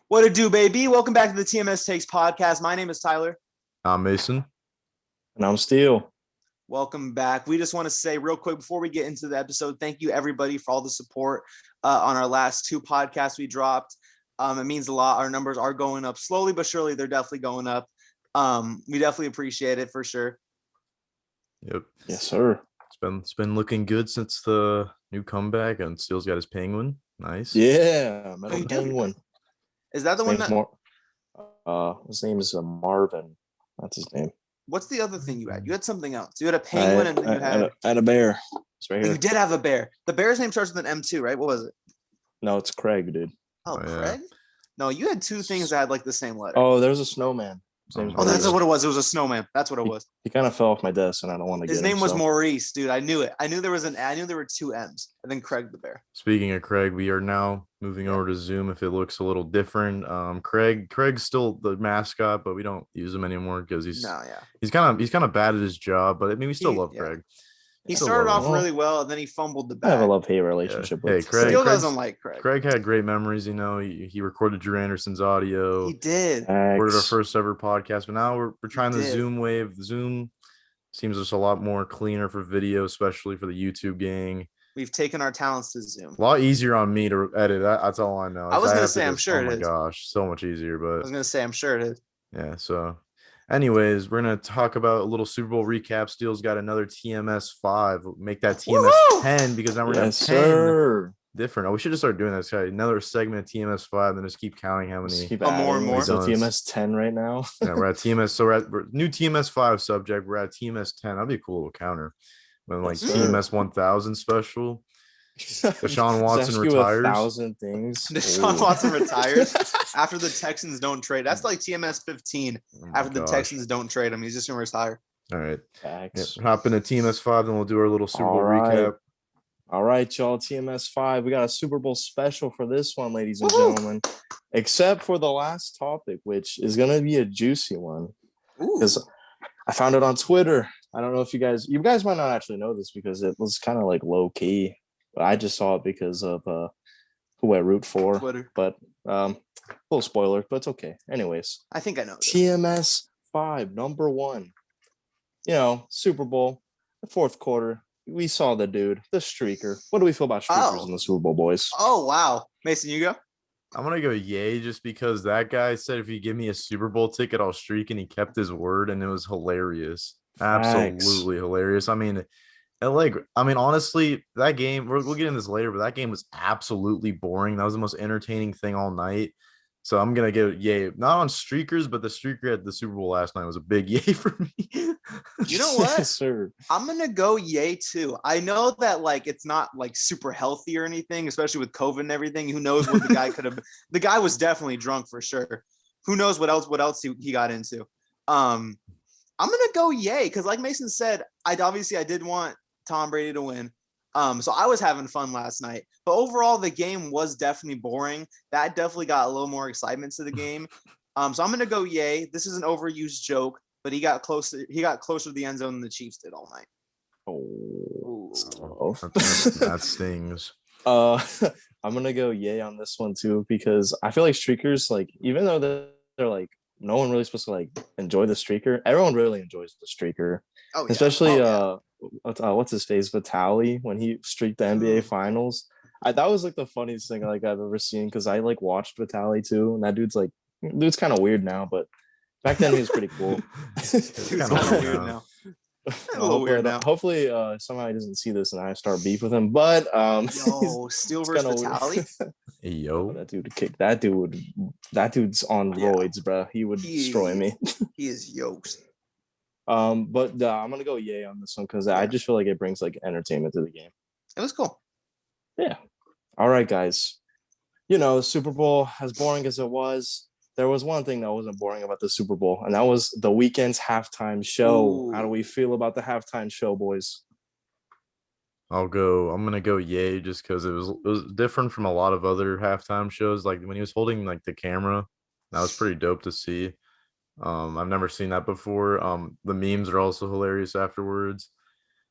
What it do, baby? Welcome back to the TMS Takes podcast. My name is Tyler. I'm Mason. And I'm Steele. Welcome back. We just want to say real quick before we get into the episode, thank you everybody for all the support on our last two podcasts we dropped. It means a lot. Our numbers are going up slowly but surely. They're definitely going up. We definitely appreciate it for sure. Yep. Yes, sir. It's been looking good since the new comeback, and Steele's got his penguin. Nice. Yeah, metal penguin. Is that the one that? His name is Marvin. That's his name. What's the other thing you had? You had something else. You had a penguin and then you had a bear. It's right here. You did have a bear. The bear's name starts with an M2, right? What was it? No, it's Craig, dude. Oh, Craig? Yeah. No, you had two things that had like the same letter. Oh, there's a snowman. That's what it was. It was a snowman. That's what it was. He kind of fell off my desk, and I don't want to. His name was Maurice, dude. I knew it. I knew there were two M's, and then Craig the bear. Speaking of Craig, we are now moving over to Zoom. If it looks a little different, Craig's still the mascot, but we don't use him anymore because he's kind of bad at his job. But I mean, we still love Craig. He started off really well, and then he fumbled the bag. I have a love-hate relationship with Craig. Steele doesn't like Craig. Craig had great memories. You know, he recorded Drew Anderson's audio. He did. Recorded our first ever podcast, but now we're trying the Zoom wave. Zoom seems just a lot more cleaner for video, especially for the YouTube gang. We've taken our talents to Zoom. A lot easier on me to edit. That's all I know. I was going to say, I'm sure it is. Oh my gosh, so much easier. But I was going to say, I'm sure it is. Yeah, so anyways, we're going to talk about a little Super Bowl recap. Steele's got another TMS 5. Make that TMS 10 because now we're going to have 10 different. Oh, we should just start doing this. Another segment of TMS 5, then just keep counting how many. More and more. So TMS 10 right now. Yeah, we're at TMS. So we're new TMS 5 subject. We're at TMS 10. That'd be a cool little counter. When like TMS 1000 special. Deshaun Watson retires. 1,000 things. Deshaun Watson retires after the Texans don't trade. That's like TMS 15. After the Texans don't trade him, he's just gonna retire. All right. Hop into TMS 5, then we'll do our little Super Bowl recap. All right, y'all. TMS 5. We got a Super Bowl special for this one, ladies and gentlemen. Except for the last topic, which is gonna be a juicy one. Because I found it on Twitter. I don't know if you guys might not actually know this because it was kind of like low key. But I just saw it because of who I root for. Twitter. But little spoiler, but it's okay. Anyways, I think I know. TMS 5, number 1. You know, Super Bowl, the fourth quarter. We saw the dude, the streaker. What do we feel about streakers in the Super Bowl, boys? Oh, wow. Mason, you go? I'm going to go yay just because that guy said if you give me a Super Bowl ticket, I'll streak, and he kept his word, and it was hilarious. Absolutely hilarious. I mean, honestly, that game, we'll get into this later, but that game was absolutely boring. That was the most entertaining thing all night. So I'm going to give yay. Not on streakers, but the streaker at the Super Bowl last night was a big yay for me. You know what? Yes, sir. I'm going to go yay too. I know that like it's not like super healthy or anything, especially with COVID and everything. Who knows what the guy could have. The guy was definitely drunk for sure. Who knows what else he got into. I'm going to go yay because like Mason said, I did want Tom Brady to win. So I was having fun last night, but overall the game was definitely boring. That definitely got a little more excitement to the game. So I'm gonna go yay. This is an overused joke, but he got closer to the end zone than the Chiefs did all night. That stings. I'm gonna go yay on this one too because I feel like streakers, like even though they're like no one really supposed to like enjoy the streaker, everyone really enjoys the streaker. Oh, yeah. Especially what's his face, Vitali, when he streaked the NBA Finals. That was like the funniest thing like I've ever seen because I like watched Vitali too, and that dude's kind of weird now, but back then he was pretty cool. He's kind of weird now. A little weird now. Hopefully, somehow he doesn't see this and I start beef with him. But Steel versus Vitali. Yo, that dude's on roids, bro. He would destroy me. He is yoked. But I'm gonna go yay on this one because I just feel like it brings like entertainment to the game. It was cool. Yeah. All right, guys. You know, the Super Bowl, as boring as it was, there was one thing that wasn't boring about the Super Bowl, and that was the weekend's halftime show. Ooh. How do we feel about the halftime show, boys? I'm gonna go yay just because it was different from a lot of other halftime shows. Like when he was holding like the camera, that was pretty dope to see. I've never seen that before. The memes are also hilarious afterwards.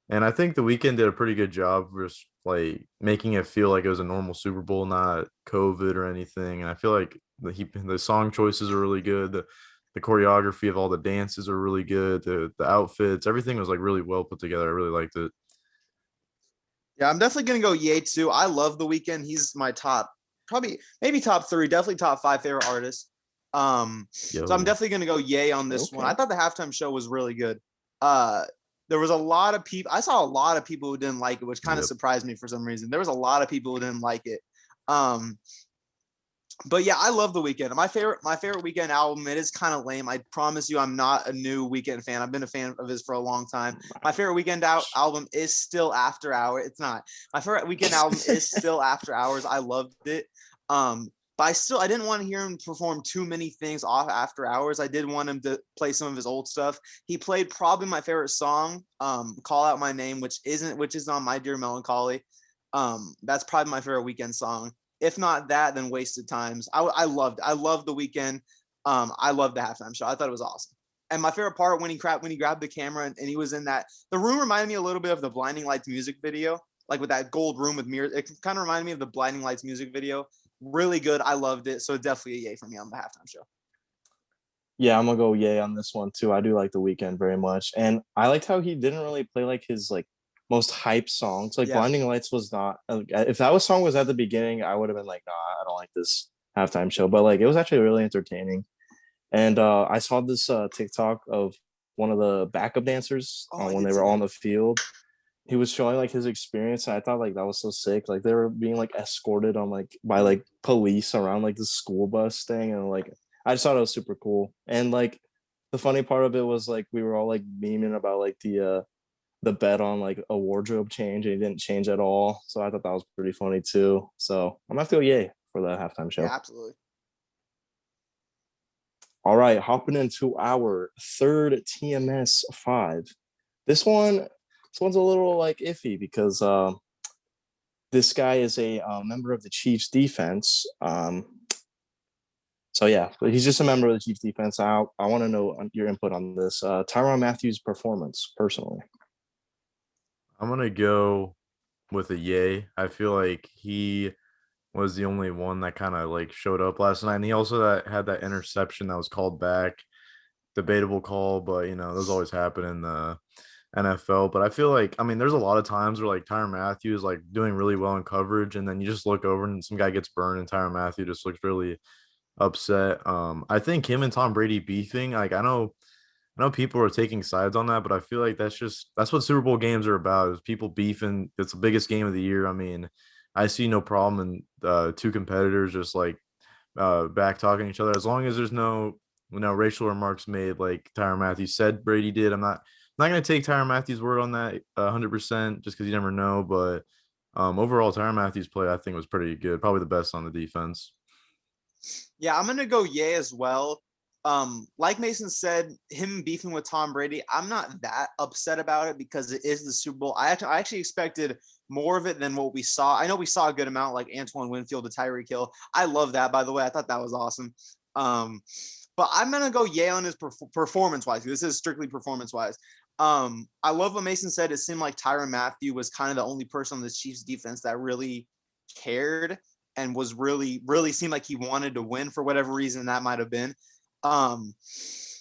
And I think the weekend did a pretty good job just like making it feel like it was a normal Super Bowl, not COVID or anything. And I feel like the song choices are really good. The choreography of all the dances are really good. The outfits, everything was like really well put together. I really liked it. Yeah, I'm definitely gonna go Ye too. I love The Weeknd. He's my top, probably maybe top three, definitely top five favorite artists. So I'm Yo, definitely gonna go Ye on this one. I Okay. thought the halftime show was really good. Uh, there was a lot of people. I saw a lot of people who didn't like it, which kind of yep. surprised me for some reason. There was a lot of people who didn't like it. Um, but yeah, I love The Weeknd. My favorite Weeknd album. It is kind of lame. I promise you, I'm not a new Weeknd fan. I've been a fan of his for a long time. My favorite Weeknd album is still After Hours. It's not. My favorite Weeknd album is still After Hours. I loved it. But I didn't want to hear him perform too many things off After Hours. I did want him to play some of his old stuff. He played probably my favorite song, "Call Out My Name," which is on My Dear Melancholy. That's probably my favorite Weeknd song. If not that, then Wasted Times. I loved The Weeknd. I loved the halftime show. I thought it was awesome. And my favorite part when he grabbed the camera and he was in that. The room reminded me a little bit of the Blinding Lights music video, like with that gold room with mirrors. It kind of reminded me of the Blinding Lights music video. Really good. I loved it. So definitely a yay for me on the halftime show. Yeah, I'm gonna go yay on this one too. I do like The Weeknd very much, and I liked how he didn't really play like his like most hype songs. Like Yeah. Blinding Lights was not. If that was song was at the beginning, I would have been like, nah, I don't like this halftime show. But like, it was actually really entertaining. And I saw this TikTok of one of the backup dancers Oh, I when did they see were all that. on the field. He was showing like his experience, and I thought like that was so sick. Like they were being like escorted on like by Mm. like police around like the school bus thing, and like I just thought it was super cool. And like the funny part of it was like we were all like memeing about like the bet on like a wardrobe change, and he didn't change at all. So I thought that was pretty funny too. So I'm gonna have to go yay for the halftime Yeah, show. absolutely. All right, hopping into our third TMS 5. This one, this one's a little like iffy because this guy is a member of the Chiefs defense. So yeah, but he's just a member of the Chiefs defense. I want to know your input on this. Tyrann Matthews' performance, personally. I'm gonna go with a yay. I feel like he was the only one that kind of like showed up last night, and he also had that interception that was called back. Debatable call, but those always happen in the NFL. But I feel like, I mean, there's a lot of times where like Tyrann Matthew is like doing really well in coverage, and then you just look over and some guy gets burned, and Tyrann Matthew just looks really upset. I think him and Tom Brady beefing, like I know people are taking sides on that, but I feel like that's what Super Bowl games are about, is people beefing. It's the biggest game of the year. I mean, I see no problem in two competitors just like back talking each other, as long as there's no racial remarks made like Tyrann Matthews said Brady did. I'm not gonna take Tyrann Matthews' word on that 100% just because you never know. But overall, Tyrann Matthews' play I think was pretty good, probably the best on the defense. Yeah, I'm gonna go yay as well. Like Mason said, him beefing with Tom Brady, I'm not that upset about it because it is the Super Bowl. I actually expected more of it than what we saw. I know we saw a good amount, like Antoine Winfield to Tyreek Hill. I love that, by the way. I thought that was awesome. Um, but I'm gonna go yay on his performance wise. This is strictly performance wise. I love what Mason said. It seemed like Tyrann Mathieu was kind of the only person on the Chiefs defense that really cared and was really seemed like he wanted to win for whatever reason that might have been. Um,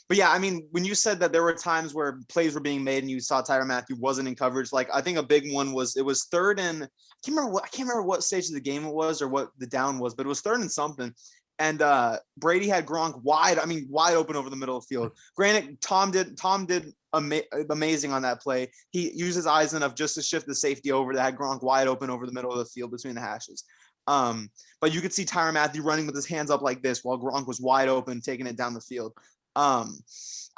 but yeah, I mean, when you said that there were times where plays were being made and you saw Tyrann Mathieu wasn't in coverage, like I think a big one was it was third and I can't remember what stage of the game it was or what the down was, but it was third and something. And Brady had Gronk wide open over the middle of the field. Granted, Tom did amazing on that play. He used his eyes enough just to shift the safety over that had Gronk wide open over the middle of the field between the hashes. But you could see Tyrann Mathieu running with his hands up like this while Gronk was wide open, taking it down the field. Um,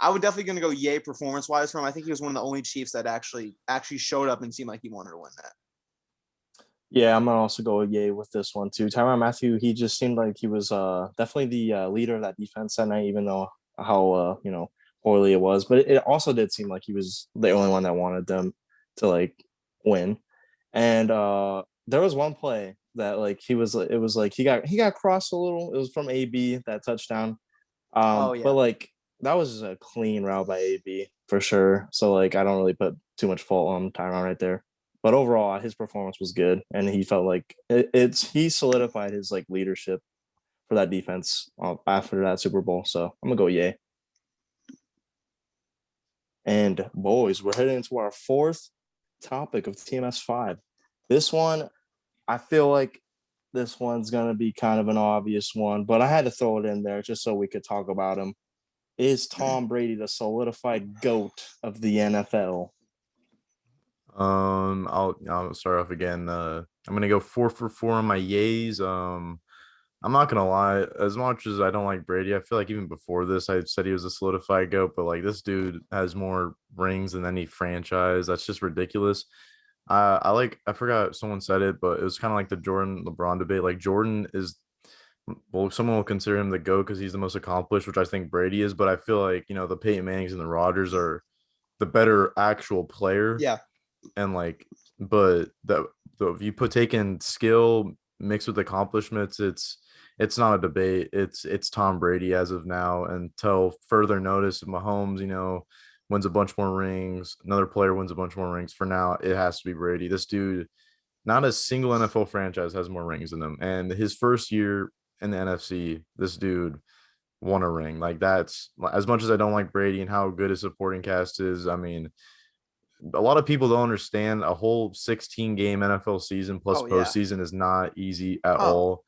I would definitely going to go yay performance wise for him. I think he was one of the only Chiefs that actually showed up and seemed like he wanted to win that. Yeah, I'm gonna also go yay with this one too. Tyrann Mathieu, he just seemed like he was definitely the leader of that defense that night, even though how poorly it was. But it also did seem like he was the only one that wanted them to like win. And there was one play that like it was like he got crossed a little. It was from AB, that touchdown. Oh But yeah. like that was a clean route by AB for sure. So like I don't really put too much fault on Tyron right there. But overall, his performance was good, and he felt like he solidified his like leadership for that defense after that Super Bowl. So I'm gonna go yay. And boys, we're heading into our fourth topic of TMS 5. This one, I feel like this one's gonna be kind of an obvious one, but I had to throw it in there just so we could talk about him. Is Tom Brady the solidified GOAT of the NFL? I'll start off again. I'm gonna go 4 for 4 on my yays. I'm not gonna lie, as much as I don't like Brady, I feel like even before this, I said he was a solidified GOAT, but like this dude has more rings than any franchise. That's just ridiculous. I forgot someone said it, but it was kind of like the Jordan LeBron debate. Like Jordan is, well, someone will consider him the GOAT because he's the most accomplished, which I think Brady is, but I feel like, the Peyton Mannings and the Rodgers are the better actual player. Yeah. And like, but if you taking skill mixed with accomplishments, it's not a debate. It's Tom Brady as of now until further notice. If Mahomes, wins a bunch more rings, another player wins a bunch more rings. For now, it has to be Brady. This dude, not a single NFL franchise has more rings than him. And his first year in the NFC, this dude won a ring. Like that's, as much as I don't like Brady and how good his supporting cast is. I mean, a lot of people don't understand a whole 16 game NFL season plus postseason is not easy at all.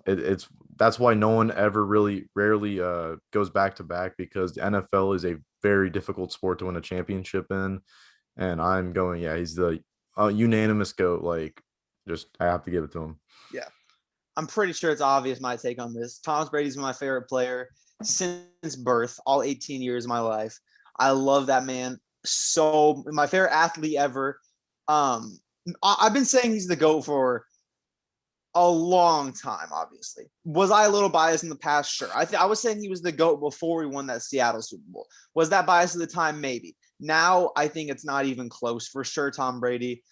It's that's why no one ever rarely goes back to back, because the NFL is a very difficult sport to win a championship in. And I'm going, yeah, he's the unanimous GOAT. Like, just I have to give it to him. Yeah, I'm pretty sure it's obvious my take on this. Tom Brady's my favorite player since birth, all 18 years of my life. I love that man. So my favorite athlete ever. I've been saying he's the GOAT for a long time. Obviously, was I a little biased in the past? Sure. I was saying he was the GOAT before we won that Seattle Super Bowl. Was that biased at the time? Maybe. Now I think it's not even close. For sure, Tom Brady.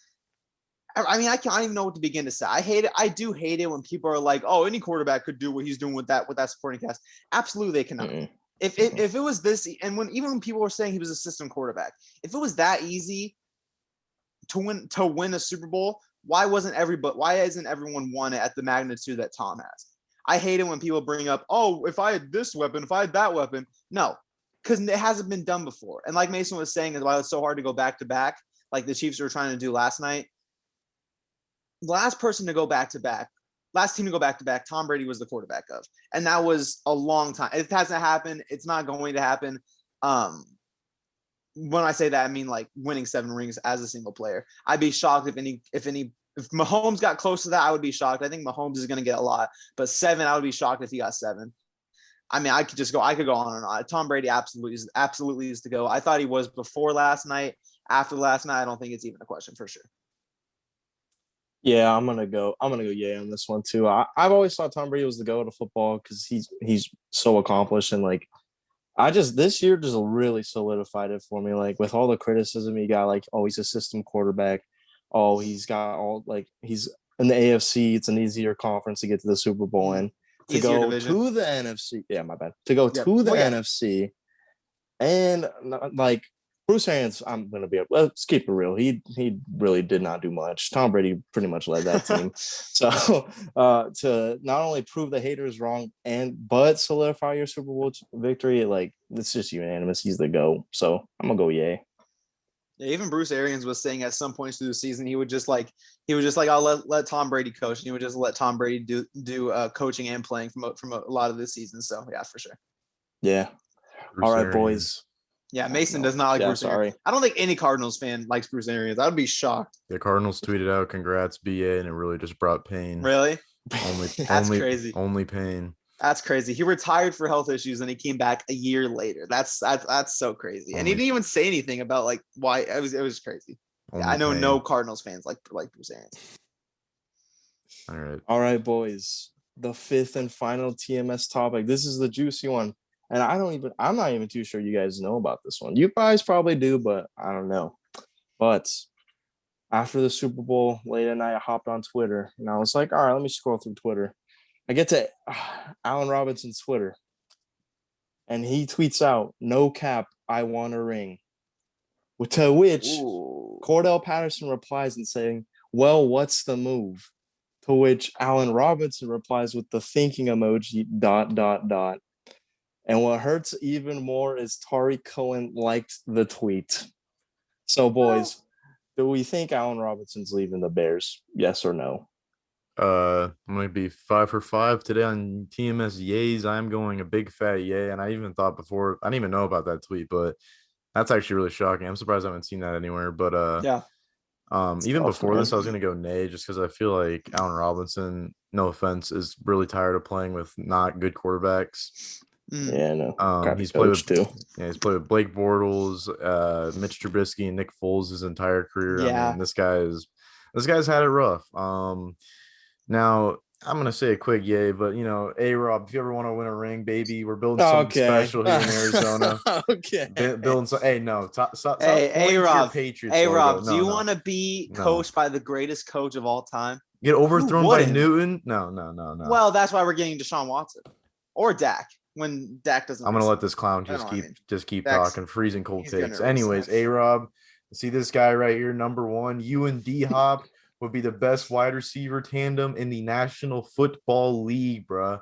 I mean, I can't even know what to begin to say. I hate it. I do hate it when people are like, "Oh, any quarterback could do what he's doing with that supporting cast." Absolutely, they cannot. Mm-hmm. If it was this, and even when people were saying he was a system quarterback, if it was that easy to win a Super Bowl, why isn't everyone won it at the magnitude that Tom has? I hate it when people bring up, "Oh, if I had this weapon, if I had that weapon." No, because it hasn't been done before. And like Mason was saying, is why it's so hard to go back to back, like the Chiefs were trying to do last night. Last team to go back to back, Tom Brady was the quarterback of. And that was a long time. It hasn't happened. It's not going to happen. When I say that, I mean like winning 7 rings as a single player. I'd be shocked if Mahomes got close to that, I would be shocked. I think Mahomes is going to get a lot, but 7, I would be shocked if he got 7. I mean, I could go on and on. Tom Brady absolutely is to go. I thought he was before last night. After last night, I don't think it's even a question for sure. Yeah, I'm gonna go yay on this one too. I've always thought Tom Brady was the GOAT of football because he's so accomplished, and like this year just really solidified it for me. Like with all the criticism he got, like, oh, he's a system quarterback. Oh, he's got all, like, he's in the AFC. It's an easier conference to get to the Super Bowl in. To go division. To the NFC. Yeah, my bad. To go to the NFC, and like Bruce Arians, I'm gonna be let's keep it real. He really did not do much. Tom Brady pretty much led that team. So to not only prove the haters wrong but solidify your Super Bowl victory, like, it's just unanimous. He's the GOAT. So I'm gonna go yay. Yeah, even Bruce Arians was saying at some points through the season he would just like I'll let Tom Brady coach, and he would just let Tom Brady do coaching and playing from a lot of this season. So yeah, for sure. Yeah. Bruce all right, Arians. Boys. Yeah, Mason does not like Bruce Arians. I don't think any Cardinals fan likes Bruce Arians. I would be shocked. The Cardinals tweeted out, "Congrats, BA," and it really just brought pain. Really? That's crazy. Only pain. That's crazy. He retired for health issues and he came back a year later. That's so crazy. And he didn't even say anything about like why. It was crazy. Yeah, I know pain. No Cardinals fans like Bruce Arians. All right, boys. The 5th and final TMS topic. This is the juicy one. And I'm not even too sure you guys know about this one. You guys probably do, but I don't know. But after the Super Bowl late at night, I hopped on Twitter and I was like, all right, let me scroll through Twitter. I get to Allen Robinson's Twitter and he tweets out, "No cap, I want a ring." To which Ooh. Cordell Patterson replies and saying, "Well, what's the move?" To which Allen Robinson replies with the thinking emoji, ... And what hurts even more is Tariq Cohen liked the tweet. So, boys, do we think Allen Robinson's leaving the Bears? Yes or no? I'm gonna be 5 for 5 today on TMS yays. I'm going a big fat yay, and I even thought before I didn't even know about that tweet, but that's actually really shocking. I'm surprised I haven't seen that anywhere. But Yeah. even tough, before man. this, I was gonna go nay just because I feel like Allen Robinson, no offense, is really tired of playing with not good quarterbacks. Yeah, no. He's played with too. Yeah, he's played with Blake Bortles, Mitch Trubisky, and Nick Foles his entire career. I Yeah. mean, this guy's had it rough. Now I'm gonna say a quick yay, but A-Rob, if you ever want to win a ring, baby, we're building something special here in Arizona. Okay. Building some. Hey, no, stop Hey, pointing to your A-Rob. Patriots A-Rob, logo. do you No, want to be no. coached by the greatest coach of all time? Get overthrown by wouldn't? Newton? No. Well, that's why we're getting Deshaun Watson or Dak when Dak doesn't. I'm gonna listen. let this clown I know what I mean. just keep Dak's- talking. Freezing cold he's gonna takes. really Anyways, suck. A-Rob, see this guy right here, number 1. You and D-Hop would be the best wide receiver tandem in the National Football League, bruh.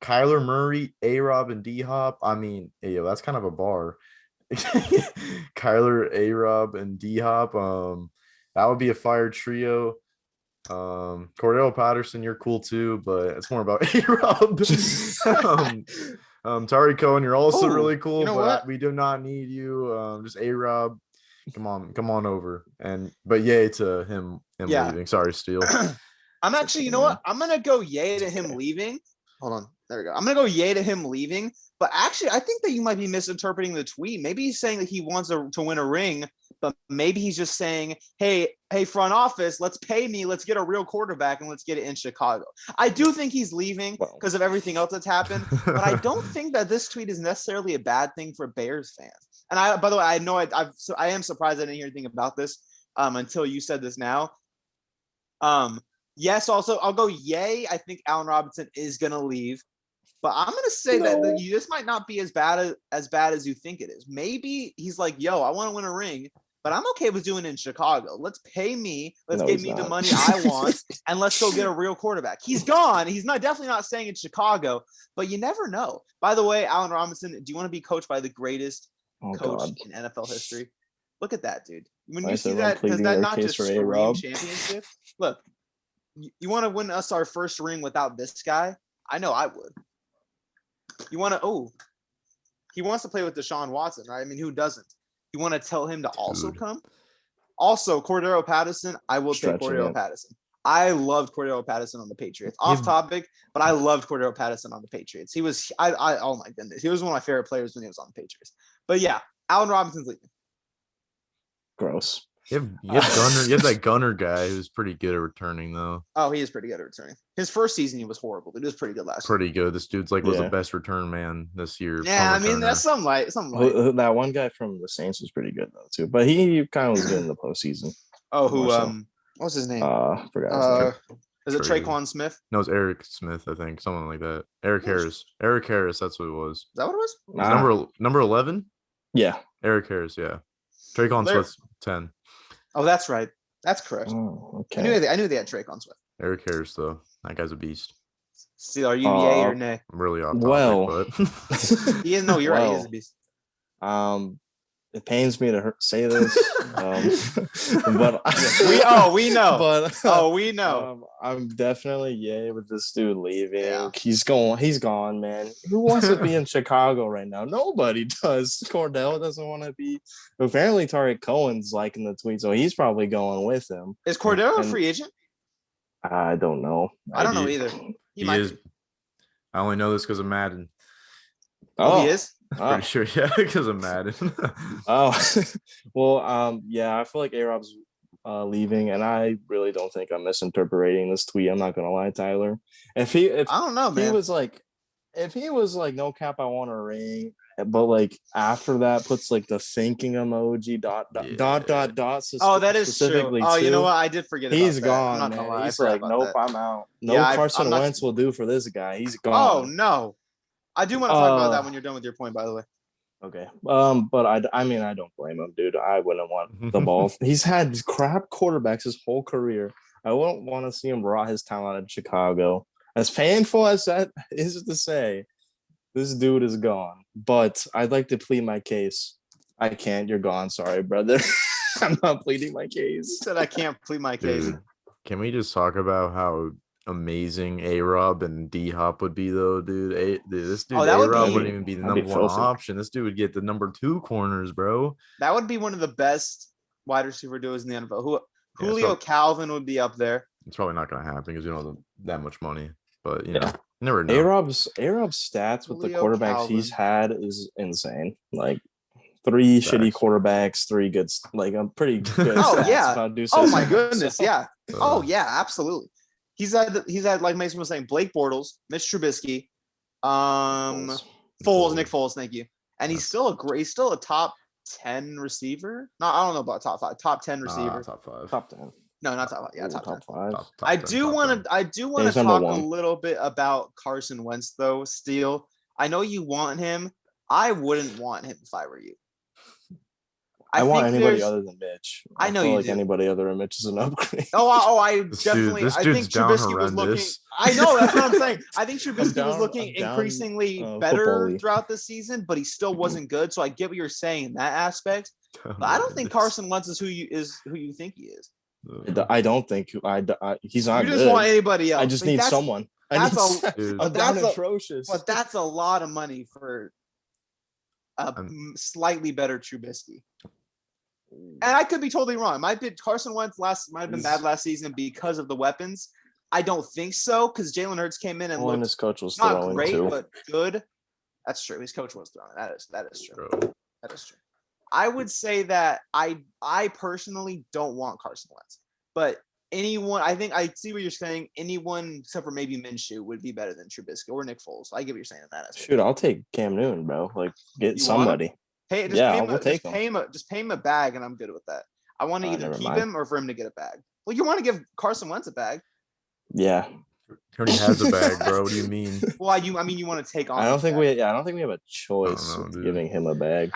Kyler Murray, A-Rob, and D-Hop. I mean, hey, yo, that's kind of a bar. Kyler, A-Rob, and D-Hop. That would be a fire trio. Cordell Patterson, you're cool too, but it's more about A-Rob. Tariq Cohen, you're also really cool, you know but what? we do not need you. Just A-Rob. Come on over. But yay to him Yeah. leaving. Sorry, Steele. I'm actually, you know what? I'm gonna go yay to him leaving. Hold on, there we go. I'm gonna go yay to him leaving. But actually, I think that you might be misinterpreting the tweet. Maybe he's saying that he wants to win a ring, but maybe he's just saying, hey, front office, let's pay me, let's get a real quarterback, and let's get it in Chicago. I do think he's leaving because of everything else that's happened, but I don't think that this tweet is necessarily a bad thing for Bears fans. And by the way, I know I am surprised I didn't hear anything about this until you said this now. Yes, also I'll go yay. I think Allen Robinson is gonna leave, but I'm gonna say that this might not be as bad as you think it is. Maybe he's like, yo, I want to win a ring, but I'm okay with doing it in Chicago. Let's pay me, let's give me the money I want, and let's go get a real quarterback. He's gone. He's definitely not staying in Chicago, but you never know. By the way, Allen Robinson, do you want to be coached by the greatest coach in NFL history? Look at that, dude. When you see that, does that not just scream championship? Look. You want to win us our first ring without this guy? I know I would. You want to? He wants to play with Deshaun Watson, right? I mean, who doesn't? You want to tell him to also come? Also, Cordero Patterson, I will take Cordero Patterson. I loved Cordero Patterson on the Patriots. Off topic, but I loved Cordero Patterson on the Patriots. He was, oh my goodness, he was one of my favorite players when he was on the Patriots. But yeah, Allen Robinson's leaving. Gross. You have that Gunner guy who's pretty good at returning though. Oh, he is pretty good at returning. His first season he was horrible, but he was pretty good last year. Pretty good. This dude's was the best return man this year. Yeah, I mean that's something like. That one guy from the Saints was pretty good though too, but he kind of was good in the postseason. Oh, what's his name? Forgot. Is it Traquan Smith? No, it's Eric Smith, I think, something like that. Eric Harris. Eric Harris, that's what it was. Is that what it was? Number 11? Yeah. Eric Harris, yeah. Traquan Smith's 10. Oh, that's right. That's correct. Oh, okay. I knew they had Traquan Smith. Eric Harris, though. That guy's a beast. See, are you yay or nay? I'm really off topic, but he is. No, you're right. He is a beast. It pains me to say this, but we know. But we know. I'm definitely yay with this dude leaving. Yeah. He's gone, man. Who wants to be in Chicago right now? Nobody does. Cordell doesn't want to be. Apparently, Tariq Cohen's liking the tweet, so he's probably going with him. Is Cordell a free agent? I don't know. I don't know either. He is. Be. I only know this because of Madden. Oh, he is. Pretty sure, yeah, because of Madden. Well, yeah, I feel like A-Rob's leaving, and I really don't think I'm misinterpreting this tweet. I'm not gonna lie, Tyler. If I don't know, man. If he was like, no cap, I want a ring, but like after that puts like the thinking emoji dot. Oh, that is true. Oh, you know what? I did forget. He's about gone. That. I'm not man. gonna lie. He's like, nope, I'm out. No, Carson Wentz will do for this guy. He's gone. Oh no. I do want to talk about that when you're done with your point, by the way. Okay. But I mean, I don't blame him, dude. I wouldn't want the ball. He's had crap quarterbacks his whole career. I wouldn't want to see him raw his talent in Chicago. As painful as that is to say, this dude is gone. But I'd like to plead my case. I can't. You're gone. Sorry, brother. I'm not pleading my case. Said I can't plead my case. Dude, can we just talk about how amazing A-Rob and D-Hop would be, though, dude? This dude A-Rob wouldn't even be the number one option. This dude would get the number 2 corners, bro. That would be one of the best wide receiver duos in the NFL. Julio Calvin would be up there. It's probably not going to happen because you don't have that much money. But, you know, never know. A-Rob's stats with the quarterbacks he's had is insane. Like, 3 shitty quarterbacks, 3 good. Like, I'm pretty good. Oh my goodness, yeah. Oh yeah, absolutely. He's had like Mason was saying, Blake Bortles, Mitch Trubisky, Nick Foles, thank you. And he's still a top 10 receiver. No, I don't know about top 5, top 10 receiver. Top 5. Top 10. No, not top 5. Yeah, top 10. 5. I do want to talk a little bit about Carson Wentz though, Steele. I know you want him. I wouldn't want him if I were you. I want anybody other than Mitch. I know you like anybody other than Mitch is an upgrade. I definitely. I think Trubisky was looking. I know that's what I'm saying. I think Trubisky was looking increasingly better throughout the season, but he still wasn't good. So I get what you're saying in that aspect. But I don't think Carson Wentz is who you think he is. I don't think he's not. You just want anybody else. I just need someone. That's atrocious. But that's a lot of money for a slightly better Trubisky. And I could be totally wrong. Carson Wentz might have been bad last season because of the weapons. I don't think so because Jalen Hurts came in and looked his coach was not great but good. That's true. His coach was throwing. That is true. That is true. I would say that I personally don't want Carson Wentz, but anyone. I think I see what you're saying. Anyone except for maybe Minshew would be better than Trubisky or Nick Foles. I get what you're saying in that aspect. Shoot, I'll take Cam Newton, bro. Like get somebody. Hey, just pay him a bag, and I'm good with that. I want to either keep him or for him to get a bag. Well, you want to give Carson Wentz a bag? Yeah, he already has a bag, bro. What do you mean? Well, you want to take on. I don't think we have a choice of giving him a bag.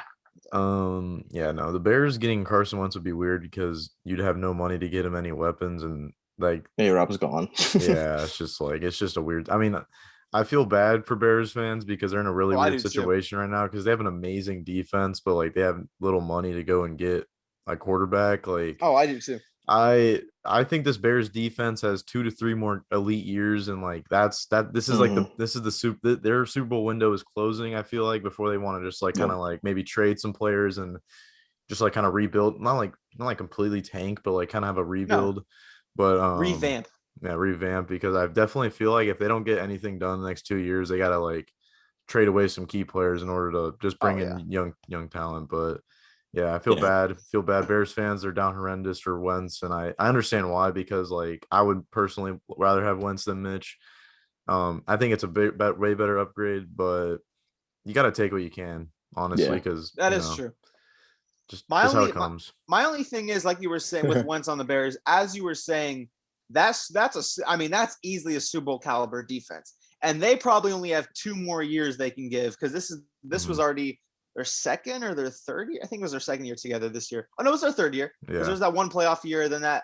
Yeah, no. The Bears getting Carson Wentz would be weird because you'd have no money to get him any weapons, and like, hey, Rob's gone. Yeah, it's just a weird. I mean, I feel bad for Bears fans because they're in a really weird situation right now because they have an amazing defense, but like they have little money to go and get a quarterback. Like, I do too. I think this Bears defense has 2 to 3 more elite years, and like this is like their Super Bowl window is closing. I feel like before they want to just like kind of like maybe trade some players and just like kind of rebuild, not like completely tank, but like kind of have a rebuild, but revamp. Yeah, revamp because I definitely feel like if they don't get anything done in the next 2 years, they gotta like trade away some key players in order to just bring in young talent. But yeah, I feel bad. Bears fans are down horrendous for Wentz, and I understand why because like I would personally rather have Wentz than Mitch. I think it's a way better upgrade, but you got to take what you can, honestly, because that is true. Just how it comes. My only thing is, like you were saying with Wentz on the Bears, as you were saying. That's easily a Super Bowl caliber defense, and they probably only have 2 more years they can give because this was already their second or their third year. I think it was their second year together this year. Oh no, it was their third year. Yeah. There's that one playoff year, then that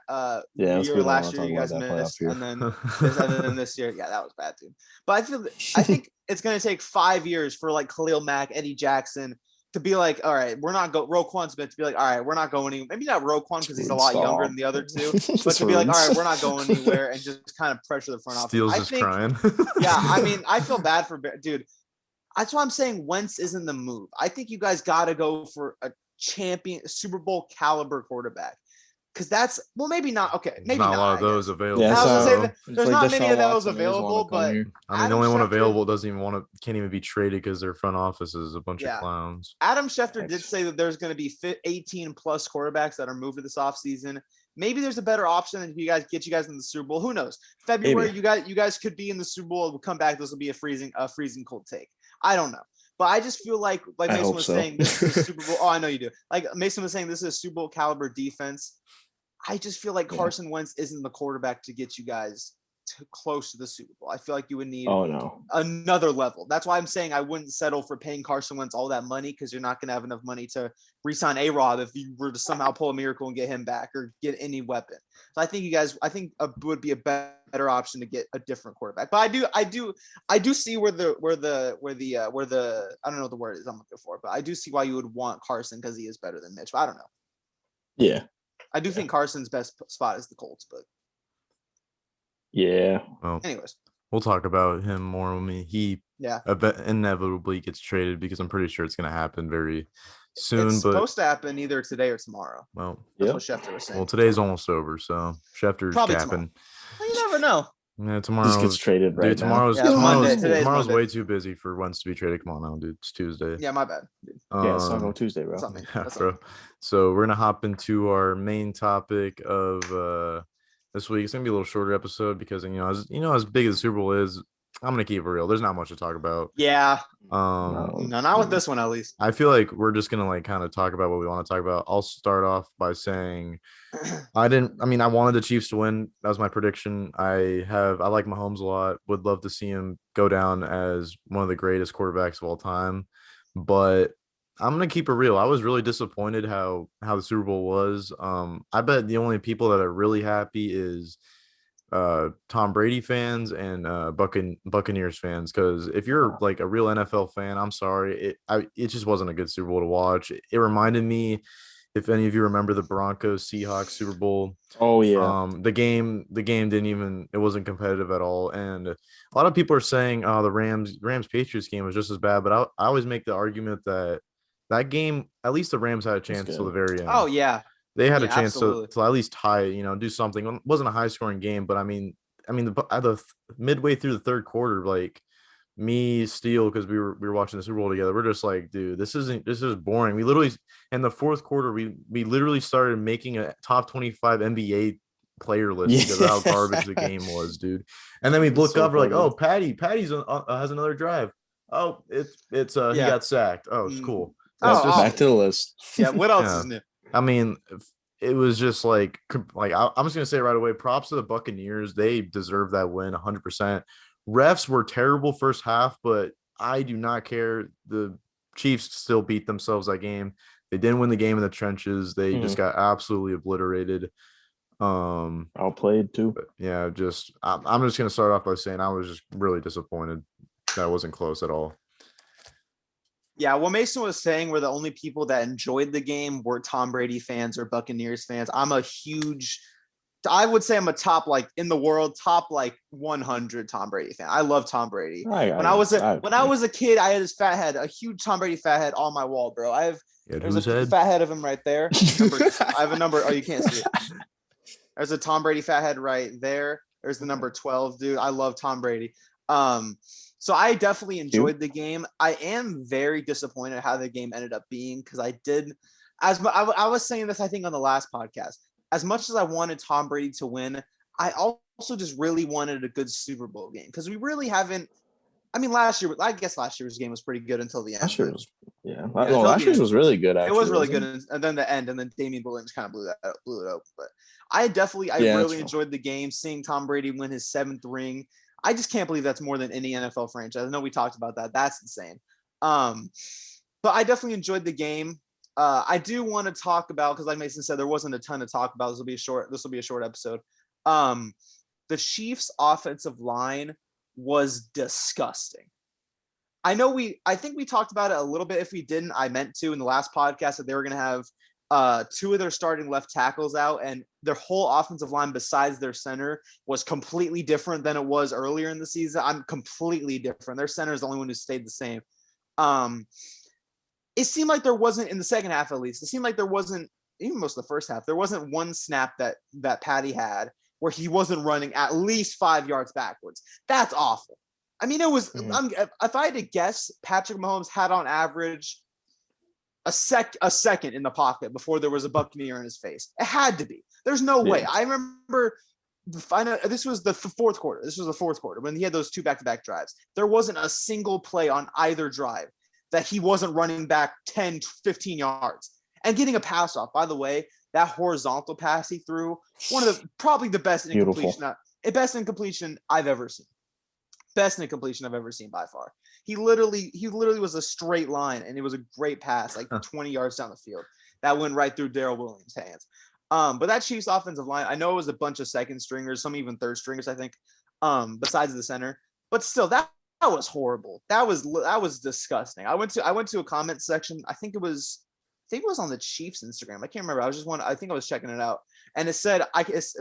year last year you guys missed, and then this year, yeah, that was bad too. But I think it's gonna take 5 years for like Khalil Mack, Eddie Jackson. To be like, all right, we're not Roquan Smith to be like, all right, we're not going anywhere. Maybe not Roquan because he's a lot younger than the other two, but to be like, all right, we're not going anywhere and just kind of pressure the front office. Steele's just crying. Yeah, I mean, I feel bad for dude. That's why I'm saying Wentz isn't the move. I think you guys got to go for a Super Bowl caliber quarterback. Because that's maybe not okay. Maybe not a lot of those available. Yeah, there's not many of those available, but I mean, the only one available can't even be traded because their front office is a bunch of clowns. Adam Schefter did say that there's going to be 18 plus quarterbacks that are moved to this offseason. Maybe there's a better option than you guys in the Super Bowl. Who knows? February, you guys could be in the Super Bowl. We'll come back. This will be a freezing cold take. I don't know. But I just feel like Mason was saying, this is a Super Bowl. Oh, I know you do. Like Mason was saying, this is a Super Bowl caliber defense. I just feel like Carson Wentz isn't the quarterback to get you guys close to the Super Bowl. I feel like you would need another level. That's why I'm saying I wouldn't settle for paying Carson Wentz all that money, because you're not going to have enough money to re-sign A-Rob if you were to somehow pull a miracle and get him back or get any weapon. So I think it would be a better option to get a different quarterback. But I do see where the I don't know what the word is I'm looking for, but I do see why you would want Carson, because he is better than Mitch. But I don't know. Yeah. I do think Carson's best spot is the Colts, but yeah. Well, anyways, we'll talk about him more when he inevitably gets traded, because I'm pretty sure it's going to happen very soon. It's supposed to happen either today or tomorrow. Well, that's what Schefter was saying. Well, today's almost over, so Schefter's probably capping. Well, you never know. Yeah, tomorrow just gets traded right tomorrow's, now. Tomorrow's way too busy for Wentz to be traded. Come on now, dude. It's Tuesday. Yeah, my bad. Dude. It's not Tuesday, bro. Bro. So we're gonna hop into our main topic of this week. It's gonna be a little shorter episode because as big as the Super Bowl is, I'm gonna keep it real. There's not much to talk about. Yeah. No, not with this one at least. I feel like we're just gonna kind of talk about what we want to talk about. I'll start off by saying I wanted the Chiefs to win. That was my prediction. I like Mahomes a lot. Would love to see him go down as one of the greatest quarterbacks of all time. But I'm gonna keep it real. I was really disappointed how the Super Bowl was. I bet the only people that are really happy is Tom Brady fans and Buccaneers fans, because if you're like a real NFL fan, I'm sorry, it just wasn't a good Super Bowl to watch. It reminded me, if any of you remember the Broncos Seahawks Super Bowl. Oh yeah. The game it wasn't competitive at all, and a lot of people are saying the Rams Patriots game was just as bad, but I always make the argument that game, at least the Rams had a chance till the very end. Oh yeah. They had a chance to at least tie, do something. It wasn't a high scoring game, but the midway through the third quarter, like me, Steele, because we were watching the Super Bowl together, we're just like, dude, this is boring. We literally, in the fourth quarter, we literally started making a top 25 NBA player list because of how garbage the game was, dude. And then we look up, we're like, oh, Patty's has another drive. Oh, it's he got sacked. Oh, it's cool. Back to the list. Yeah. What else is new? I mean, it was just like I'm just gonna say right away, props to the Buccaneers. They deserve that win 100%. Refs were terrible first half, but I do not care. The Chiefs still beat themselves that game. They didn't win the game in the trenches. They just got absolutely obliterated. Outplayed too. Yeah, I'm just gonna start off by saying I was just really disappointed. That wasn't close at all. Yeah, what Mason was saying were the only people that enjoyed the game were Tom Brady fans or Buccaneers fans. I would say I'm a top, like in the world, top like 100 Tom Brady fan. I love Tom Brady. When I was a kid, I had his fat head, a huge Tom Brady fat head on my wall, bro. There's a fat head of him right there. I have a number. Oh, you can't see it. There's a Tom Brady fat head right there. There's the number 12, dude. I love Tom Brady. So I definitely enjoyed the game. I am very disappointed how the game ended up being, because I was saying this, I think, on the last podcast. As much as I wanted Tom Brady to win, I also just really wanted a good Super Bowl game, because we really haven't. I mean, last year's game was pretty good until the end. Last year's was really good. Actually, it was really good, and then the end, and then Damian Williams kind of blew it open. But I really enjoyed the game, seeing Tom Brady win his 7th ring. I just can't believe that's more than any NFL franchise. I know we talked about that. That's insane. But I definitely enjoyed the game. I do want to talk about, because like Mason said, there wasn't a ton to talk about. This will be a short episode. The Chiefs' offensive line was disgusting. I think we talked about it a little bit. If we didn't, I meant to in the last podcast, that they were going to have 2 of their starting left tackles out, and their whole offensive line besides their center was completely different than it was earlier in the season. I'm completely different. Their center is the only one who stayed the same. It seemed like there wasn't, in the second half at least, it seemed like there wasn't, even most of the first half, there wasn't one snap that Patty had where he wasn't running at least 5 yards backwards. That's awful. I mean, it was, if I had to guess, Patrick Mahomes had on average a second in the pocket before there was a Buccaneer in his face. It had to be. There's no way. I remember this was the fourth quarter. This was the fourth quarter when he had those 2 back-to-back drives. There wasn't a single play on either drive that he wasn't running back 10, 15 yards and getting a pass off. By the way, that horizontal pass he threw, probably the best incompletion best in completion I've ever seen. Best in completion I've ever seen by far. He literally was a straight line, and it was a great pass, like 20 yards down the field. That went right through Darrell Williams' hands. But that Chiefs offensive line, I know it was a bunch of second stringers, some even third stringers, I think, besides the center. But still, that was horrible. That was disgusting. I went to a comment section. I think it was on the Chiefs Instagram. I can't remember. I think I was checking it out. And it said,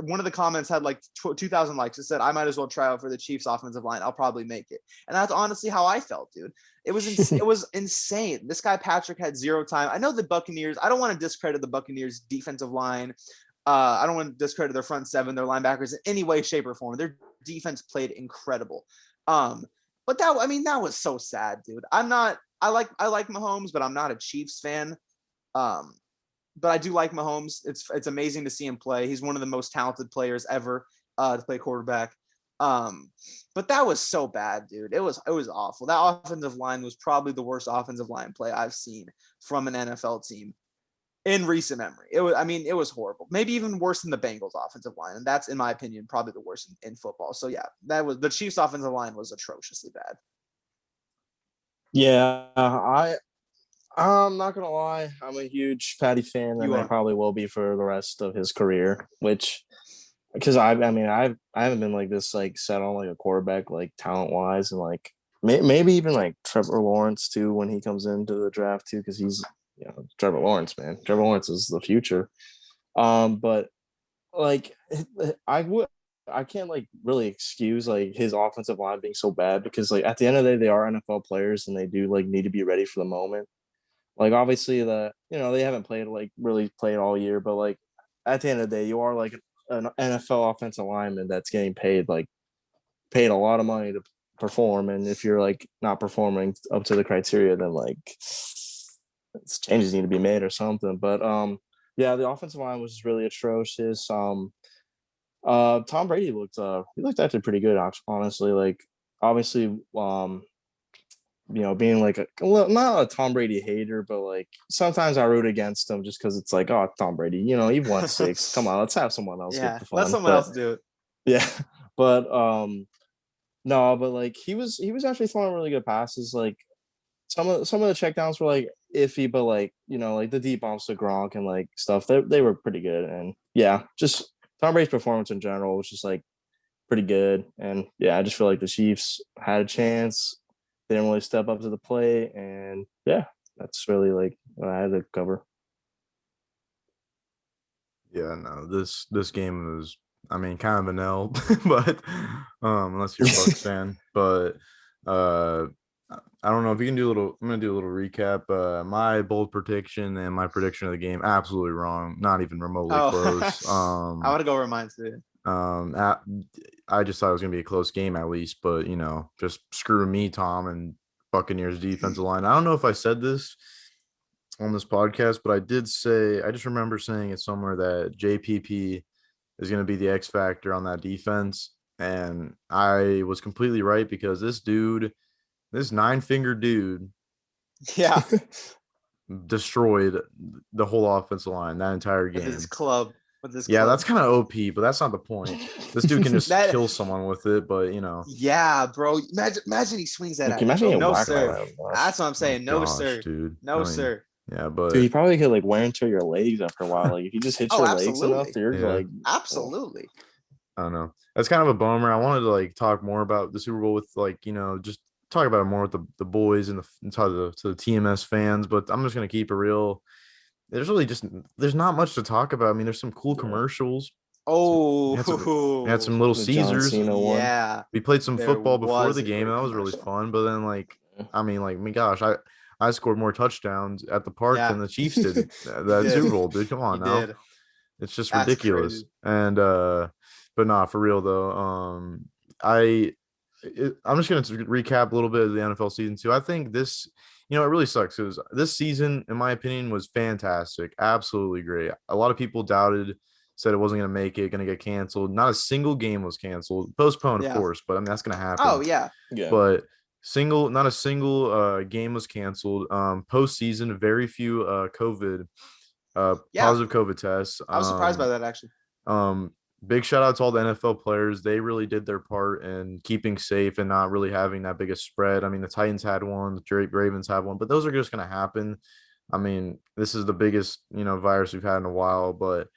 one of the comments had like 2,000 likes. It said, I might as well try out for the Chiefs offensive line. I'll probably make it. And that's honestly how I felt, dude. It was insane. This guy, Patrick, had zero time. I know the Buccaneers, I don't want to discredit the Buccaneers defensive line. I don't want to discredit their front seven, their linebackers in any way, shape, or form. Their defense played incredible. But that was so sad, dude. I like Mahomes, but I'm not a Chiefs fan. But I do like Mahomes. It's amazing to see him play. He's one of the most talented players ever to play quarterback. But that was so bad, dude. It was awful. That offensive line was probably the worst offensive line play I've seen from an NFL team in recent memory. It was horrible. Maybe even worse than the Bengals offensive line. And that's, in my opinion, probably the worst in football. So yeah, the Chiefs offensive line was atrociously bad. Yeah, I'm not gonna lie. I'm a huge Patty fan, and I probably will be for the rest of his career. Because I haven't been like this, like set on like a quarterback like talent wise, and like maybe even like Trevor Lawrence too when he comes into the draft too, because he's Trevor Lawrence, man. Trevor Lawrence is the future. But like I can't like really excuse like his offensive line being so bad, because like at the end of the day they are NFL players and they do like need to be ready for the moment. Like obviously they haven't really played all year, but like at the end of the day you are like an NFL offensive lineman that's getting paid a lot of money to perform, and if you're like not performing up to the criteria, then like changes need to be made or something. But yeah, the offensive line was just really atrocious. Tom Brady looked actually pretty good, honestly. Like obviously being like not a Tom Brady hater, but like sometimes I root against him just because it's like, oh, Tom Brady, you've won 6. Come on, let's have someone else get the fun. Let someone else do it. Yeah, but no, but like he was actually throwing really good passes. Like some of the checkdowns were like iffy, but like like the deep bombs to Gronk and like stuff, they were pretty good. And yeah, just Tom Brady's performance in general was just like pretty good. And yeah, I just feel like the Chiefs had a chance. They didn't really step up to the plate, and yeah, that's really like what I had to cover. Yeah, no, this game was, kind of an L, but unless you're a Bucs fan. But I don't know if you can do I'm gonna do a little recap. My bold prediction and my prediction of the game, absolutely wrong, not even remotely close. I want to go over mine too. I just thought it was gonna be a close game at least, but just screw me, Tom, and Buccaneers defensive line. I don't know if I said this on this podcast, but I just remember saying it somewhere that JPP is going to be the X factor on that defense. And I was completely right, because this 9-finger dude, destroyed the whole offensive line that entire game. With his club. That's kind of OP, but that's not the point. This dude can just kill someone with it, but Yeah, bro. Imagine he swings that at you. No, sir. That's what I'm saying. No, sir. Dude. No, sir. Yeah, but dude, he probably could like wear into your legs after a while. Like if you just hit your legs enough, you're like absolutely. I don't know. That's kind of a bummer. I wanted to like talk more about the Super Bowl with like just talk about it more with the boys and talk to the TMS fans. But I'm just gonna keep it real. There's not much to talk about. There's some cool commercials. Oh, we had some Little Caesars. Yeah, we played some football before the game. That was really fun. But then gosh, I scored more touchdowns at the park than the Chiefs did that Super Bowl, dude. Come on now. It's just ridiculous. Crazy. And but nah, for real though. I'm just gonna recap a little bit of the NFL season too. I think this, it really sucks because this season, in my opinion, was fantastic. Absolutely great. A lot of people said it wasn't going to make it, going to get canceled. Not a single game was canceled. Postponed, of course, but that's going to happen. Oh, yeah. But not a single game was canceled. Postseason, very few COVID positive COVID tests. I was surprised by that, actually. big shout out to all the NFL players. They really did their part in keeping safe and not really having that big a spread. I mean, the Titans had one, the Drake Ravens had one, but those are just going to happen. I mean, this is the biggest, virus we've had in a while, but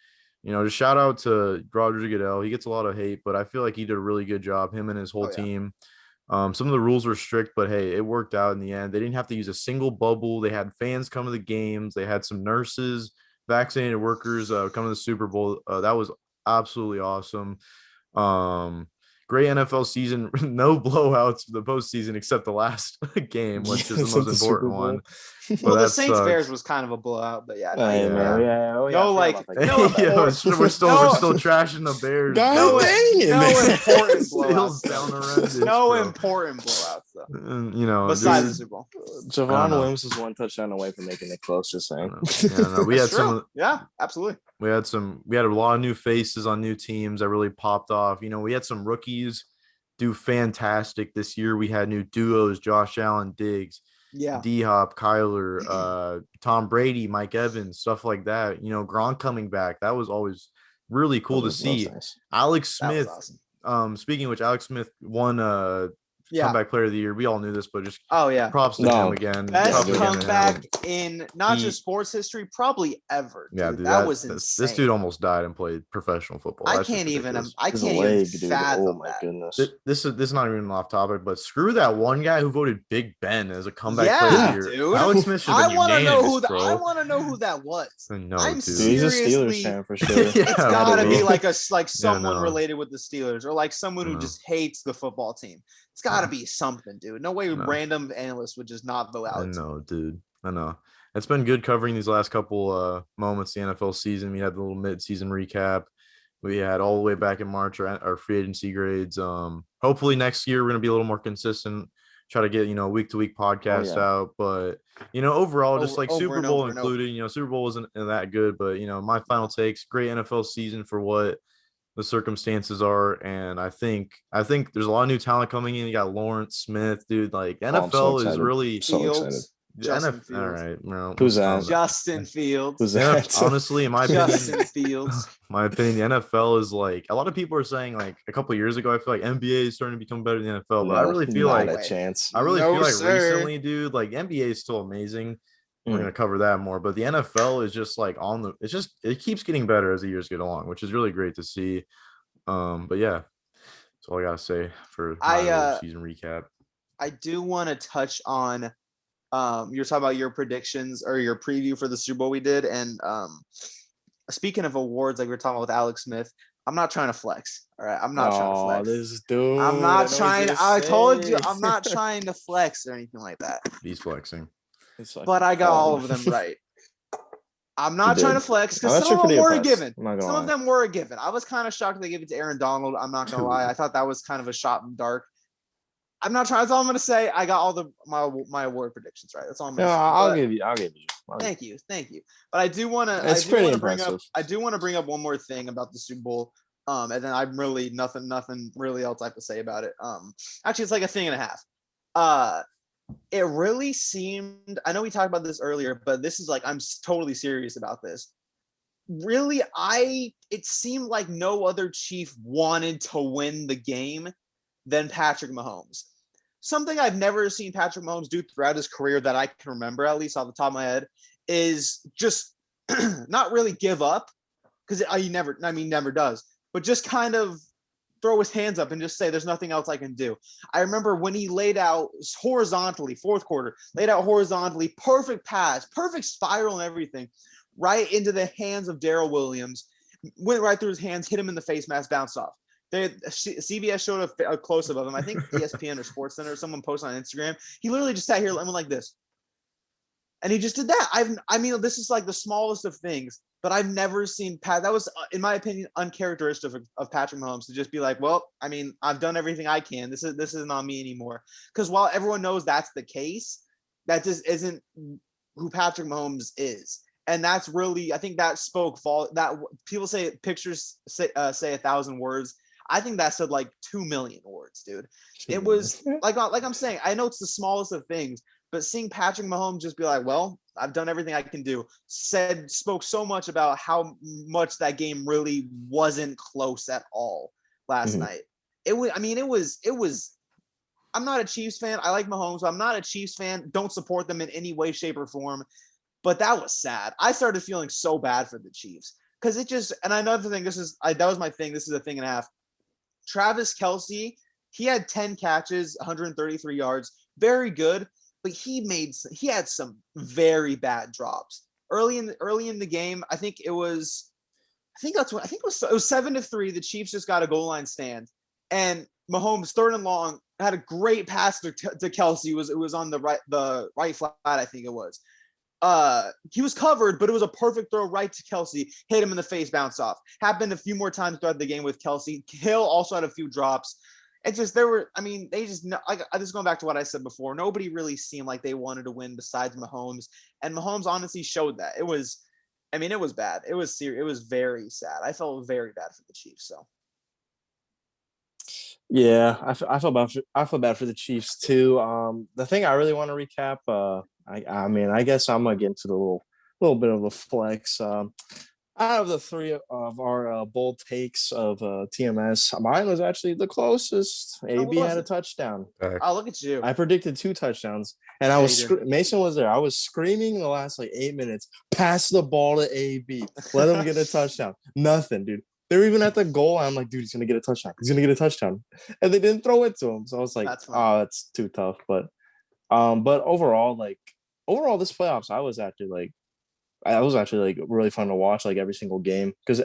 just shout out to Roger Goodell. He gets a lot of hate, but I feel like he did a really good job, him and his whole team. Some of the rules were strict, but hey, it worked out in the end. They didn't have to use a single bubble. They had fans come to the games. They had some nurses, vaccinated workers come to the Super Bowl. That was absolutely awesome. Great NFL season. No blowouts for the postseason except the last game, which is the most important one. Well, the Saints Bears was kind of a blowout, but yeah. We're still trashing the Bears. No important blowouts. No important blowouts though. Besides the Super Bowl, Javon Williams is one touchdown away from making it close. Just saying. We had absolutely. We had a lot of new faces on new teams that really popped off. We had some rookies do fantastic this year. We had new duos, Josh Allen, Diggs, D-Hop, Kyler, Tom Brady, Mike Evans, stuff like that. Gronk coming back. That was always really cool to see. Nice. Alex Smith, awesome. Speaking of which, Alex Smith won comeback player of the year. We all knew this, but just props to him again. Best comeback in not just sports history, probably ever. Dude. Yeah, dude, that was insane. This dude almost died and played professional football. I can't even fathom oh my goodness. This is not even off topic, but screw that one guy who voted Big Ben as a comeback player of the year. Dude. Alex Smith should have been unanimous, bro. I want to know who that was. No, I'm dude. He's a Steelers fan for sure. It's gotta be like someone related with the Steelers or like someone who just hates the football team. It's got to be something, dude. No way random analysts would just not vote out. I know, dude. I know. It's been good covering these last couple moments the NFL season. We had the little mid-season recap. We had all the way back in March our free agency grades. Hopefully next year we're going to be a little more consistent, try to get, week-to-week podcasts out. But, overall, just like Super Bowl included, Super Bowl wasn't that good. But, my final takes, great NFL season for what the circumstances are, and I think there's a lot of new talent coming in. You got Lawrence Smith, dude. Like NFL is really so excited. Justin Fields. All right, no, who's that? Justin Fields. Who's that? Honestly, in my opinion, Justin Fields. My opinion, the NFL is like a lot of people are saying like a couple of years ago. I feel like NBA is starting to become better than the NFL, but I really feel like a chance. I really feel like recently, dude, like NBA is still amazing. We're gonna cover that more, but the NFL is just like it keeps getting better as the years get along, which is really great to see. But yeah, that's all I gotta say for my season recap. I do want to touch on you're talking about your predictions or your preview for the Super Bowl we did, and speaking of awards, like we were talking about with Alex Smith, I'm not trying to flex. All right, I'm not trying to flex. This dude. I'm not trying. I told you, I'm not trying to flex or anything like that. He's flexing. But I got all of them right. I'm not trying to flex because some of them were a given. Some of them were a given. I was kind of shocked they gave it to Aaron Donald. I'm not gonna lie. I thought that was kind of a shot in the dark. I'm not trying. That's all I'm gonna say. I got all my award predictions right. That's all I'm gonna say. I'll give you. Thank you. But I do want to. It's pretty impressive. I do want to bring up one more thing about the Super Bowl. And then I'm really nothing really else I have to say about it. Actually, it's like a thing and a half. It really seemed, I know we talked about this earlier, but this is like, I'm totally serious about this. Really, it seemed like no other Chief wanted to win the game than Patrick Mahomes. Something I've never seen Patrick Mahomes do throughout his career that I can remember, at least off the top of my head, is just not really give up, because he never does, but just kind of throw his hands up and just say, there's nothing else I can do. I remember when he laid out horizontally, fourth quarter, perfect pass, perfect spiral and everything, right into the hands of Darrell Williams, went right through his hands, hit him in the face mask, bounced off. CBS showed a close-up of him. I think ESPN or SportsCenter or someone posted on Instagram. He literally just sat here and went like this. And he just did that. I mean, this is like the smallest of things, but I've never seen Pat. That was, in my opinion, uncharacteristic of Patrick Mahomes to just be like, well, I mean, I've done everything I can. This isn't on me anymore. Because while everyone knows that's the case, that just isn't who Patrick Mahomes is. And that's really, I think that spoke that people say pictures say 1,000 words. I think that said like 2 million words, dude. It was like I'm saying, I know it's the smallest of things, But seeing Patrick Mahomes just be like, well, I've done everything I can do, spoke so much about how much that game really wasn't close at all last night. It was, I'm not a Chiefs fan. I like Mahomes, but I'm not a Chiefs fan. Don't support them in any way, shape, or form. But that was sad. I started feeling so bad for the Chiefs because it just, and another thing, that was my thing. This is a thing and a half. Travis Kelce, he had 10 catches, 133 yards, very good, but he had some very bad drops early in the game. I think it was 7-3. The Chiefs just got a goal line stand, and Mahomes, third and long, had a great pass to Kelce. It was on the right flat, I think it was. He was covered, but it was a perfect throw right to Kelce, hit him in the face, bounce off. Happened a few more times throughout the game with Kelce. Hill also had a few this is going back to what I said before. Nobody really seemed like they wanted to win besides Mahomes, and Mahomes honestly showed that. It was bad. It was serious. It was very sad. I felt very bad for the Chiefs. So. Yeah, I feel bad for the Chiefs too. The thing I really want to recap, I guess I'm gonna get into the little bit of a flex. Out of the three of our bold takes of TMS, mine was actually the closest. AB had a touchdown. Oh, look at you! I predicted 2 touchdowns, and I was Mason was there. I was screaming in the last 8 minutes. Pass the ball to AB. Let him get a touchdown. Nothing, dude. They were even at the goal. I'm like, dude, he's gonna get a touchdown. He's gonna get a touchdown, and they didn't throw it to him. So I was like, that's too tough. But overall, this playoffs, I was actually really fun to watch every single game, because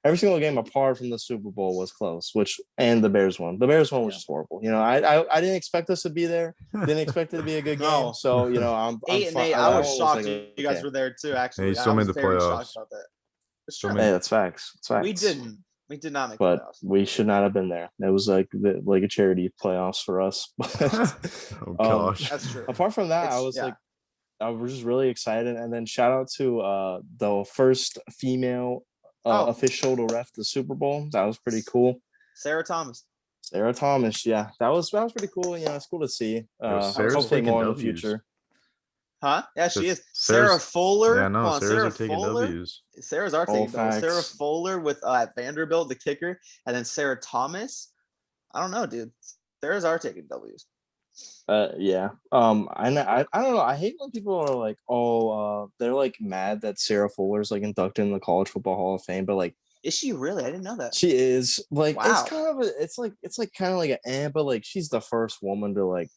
every single game apart from the Super Bowl was close. And the Bears one. The Bears one was just horrible. I didn't expect us to be there. Didn't expect it to be a good game. So I'm 8-8. I was shocked you guys were there too. Actually, he still made the playoffs. Shocked about that. Hey, that's facts. It's facts. We did not make but the playoffs. We should not have been there. It was like a charity playoffs for us. Oh gosh, that's true. Apart from that, I was just really excited. And then shout out to the first female official to ref the Super Bowl. That was pretty cool. Sarah Thomas. Yeah, that was pretty cool. It's cool to see. Hopefully more in the future. Huh? Yeah, she is. Sarah Fuller. Yeah, no, Sarah's taking W's. Sarah's are taking W's. Sarah Fuller with at Vanderbilt, the kicker, and then Sarah Thomas. I don't know, dude. Sarah's are taking W's. Yeah. I don't know. I hate when people are like, they're mad that Sarah Fuller's inducted in the College Football Hall of Fame, but is she really? I didn't know that. She is. Wow. It's kind of kind of like but she's the first woman to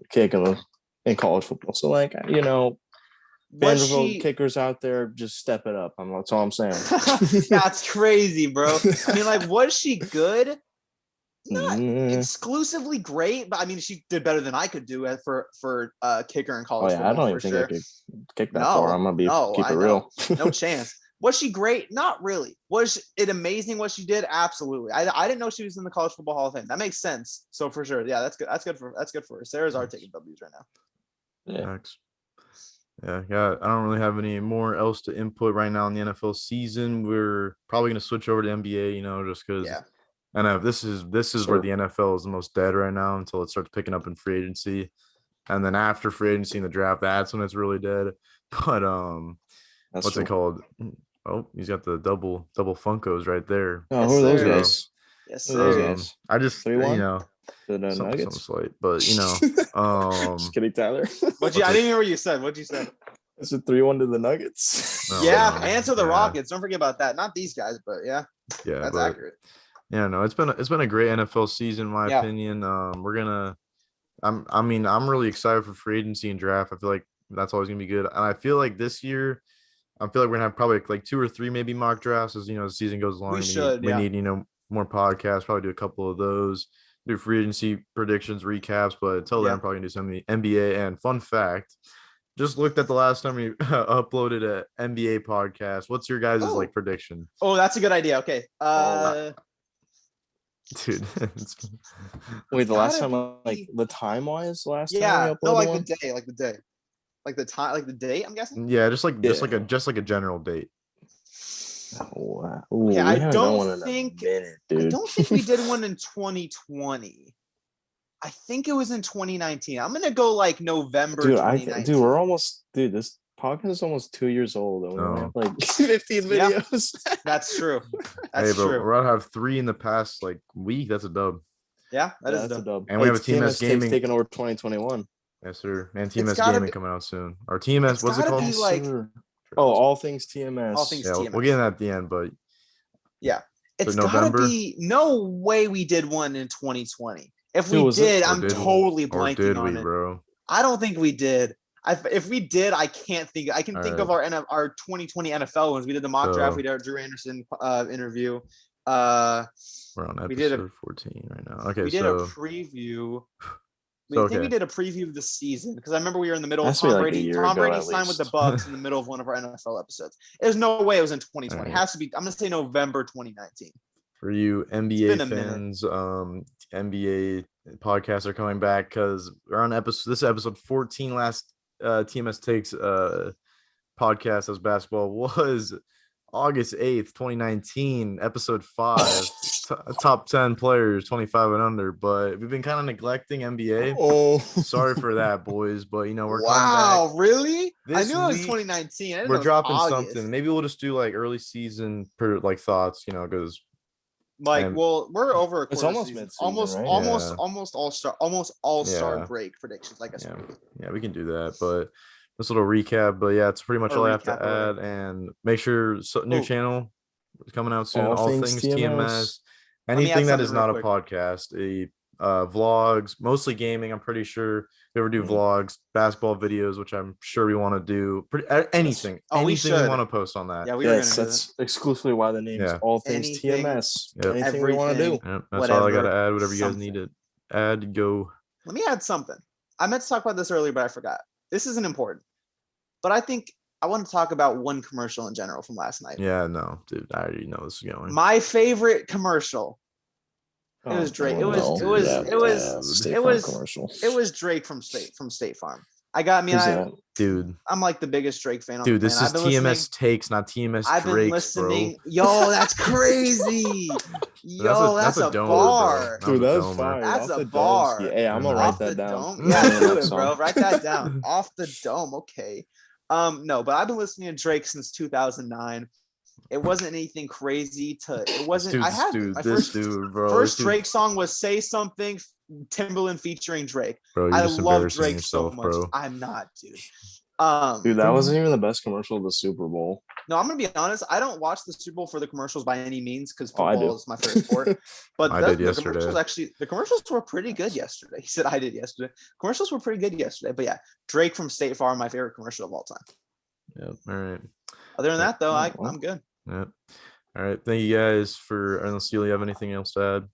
kick in college football. So Vanderbilt kickers out there, just step it up. That's all I'm saying. That's crazy, bro. I mean, was she good? Not exclusively great, but I mean, she did better than I could do for kicker in college football. I don't even think I could kick that far. I'm gonna keep it real. No chance. Was she great? Not really. Was it amazing what she did? Absolutely. I didn't know she was in the College Football Hall of Fame. That makes sense. So for sure, yeah, that's good. That's good for her. Sarah's are taking W's right now. Yeah. Thanks. Yeah. I don't really have any more else to input right now in the NFL season. We're probably going to switch over to NBA, just because. Yeah. I know this is where the NFL is the most dead right now until it starts picking up in free agency, and then after free agency and the draft, that's when it's really dead. But what's it called? Oh, he's got the double Funkos right there. Oh, who are those guys? Yes, sir. I just 3-1? The Nuggets? Some slight, but just kidding, Tyler. I didn't hear what you said. What'd you say? It's a 3-1 to the Nuggets. And to the Rockets. Don't forget about that. Not these guys, but yeah, that's accurate. Yeah, no, it's been a great NFL season, in my opinion. I'm really excited for free agency and draft. I feel like that's always gonna be good, and I feel like this year, we're gonna have probably 2 or 3 maybe mock drafts as the season goes along. We need more podcasts. Probably do a couple of those. Do free agency predictions, recaps, but until then, I'm probably gonna do some NBA. And fun fact, just looked at the last time we uploaded an NBA podcast. What's your guys' prediction? Oh, that's a good idea. Okay. Dude. Wait, the last time the time wise last time? Yeah, no, the day. The time, the date, I'm guessing? Yeah, just a general date. Wow. I don't think we did one in 2020. I think it was in 2019. I'm gonna go like November Dude, 2019. we're almost, dude, this podcast is almost 2 years old, and we only have like 15 Yeah. videos. That's true. Hey, That's but true. we're about to have 3 in the past like week. That's a dub. Yeah, that's a dub. And we have a TMS gaming taking over 2021. Yes, sir. And It's TMS gotta gaming be- coming out soon. Or TMS, it's what's it gotta called? be Yes, like- sir. Oh, all things TMS. All things Yeah, TMS. we'll get in at the end, but Yeah. It's So gotta November? be no way we did one in 2020. If Dude, we was it- did, Or I'm did we? totally or blanking did on we, it. bro? I don't think we did. If we did, I can't think. I can think of our 2020 NFL ones. We did the mock draft. So- We did our Drew Anderson interview. We're on We did a- episode 14 right now. Okay, we did a so preview. I So, think we okay. did a preview of the season because I remember we were in the middle of Has to be Tom like a Brady. year Tom ago, Brady at signed with the least. Bucks in the middle of one of our NFL episodes. There's no way it was in 2020. It Alright. has to be. I'm gonna say November 2019. for you NBA been a minute. fans, NBA podcasts are coming back because we're on episode. This is episode 14. Last TMS takes podcast as basketball was August 8th, 2019, episode 5. Top 10 players 25 and under, but we've been kind of neglecting NBA. Oh, Sorry for that, boys, but you know we're coming Wow, really? I This knew it was week, 2019. I didn't know we're it was dropping August. something. Maybe we'll just do like early season per like thoughts, you know, because Like, and- well, we're over. A It's quarter almost season. mid-season, almost, right? almost, Yeah. almost all-star Yeah. break predictions. Like I said, yeah, we can do that. But this little recap, but yeah, it's pretty much Or all I have to recap or add. And make sure new Oh. channel is coming out soon. All All Things things TMS. TMS. Let me add Anything that is something not real a podcast, vlogs, mostly gaming. I'm pretty sure we ever do Mhm. vlogs, basketball videos, which I'm sure we want to do. Anything, Oh, we anything we should. want to post on that. yeah, we were yes, gonna do that's exclusively why the name is Yeah. All Things Anything, TMS. Yep. Anything we want to do. everything. Yep, that's all I got to Whatever, add. Whatever you guys need to add, go. Let me add something. I meant to talk about this earlier, but I forgot. This isn't important, but I think I want to talk about one commercial in general from last night. Yeah, no, dude, I already know this is going. My favorite commercial. It was Drake. It was Drake from State Farm. I got me. Who's that? Dude, I'm like the biggest Drake fan. dude, this is I've been TMS listening- takes, not TMS I've been Drake's, listening. Yo, that's crazy. Yo, that's a domer, bro. bar. That was Dude, a that's domer. fire. That's Off a the bar. dome. Hey, I'm gonna Mhm. write Off the that down. dome. I'm Yeah, gonna name do that it, song. bro. Write that down. Off the dome. Okay. No, but I've been listening to Drake since 2009. It wasn't anything crazy it wasn't. I had my this first dude, bro. first this dude- Drake song was "Say Something," Timbaland featuring Drake. bro, you're I just love embarrassing Drake yourself, so much. bro. I'm not, dude. Dude, that wasn't even the best commercial of the Super Bowl. No, I'm gonna be honest. I don't watch the Super Bowl for the commercials by any means because Oh, I football do. is my favorite sport. But I did yesterday. the commercials were pretty good yesterday. He said I did yesterday. Commercials were pretty good yesterday. But yeah, Drake from State Farm, my favorite commercial of all time. Yep. All right. Other than that, though, Oh, well. I'm good. Yep. All right. Thank you guys for. Unless you have anything else to add,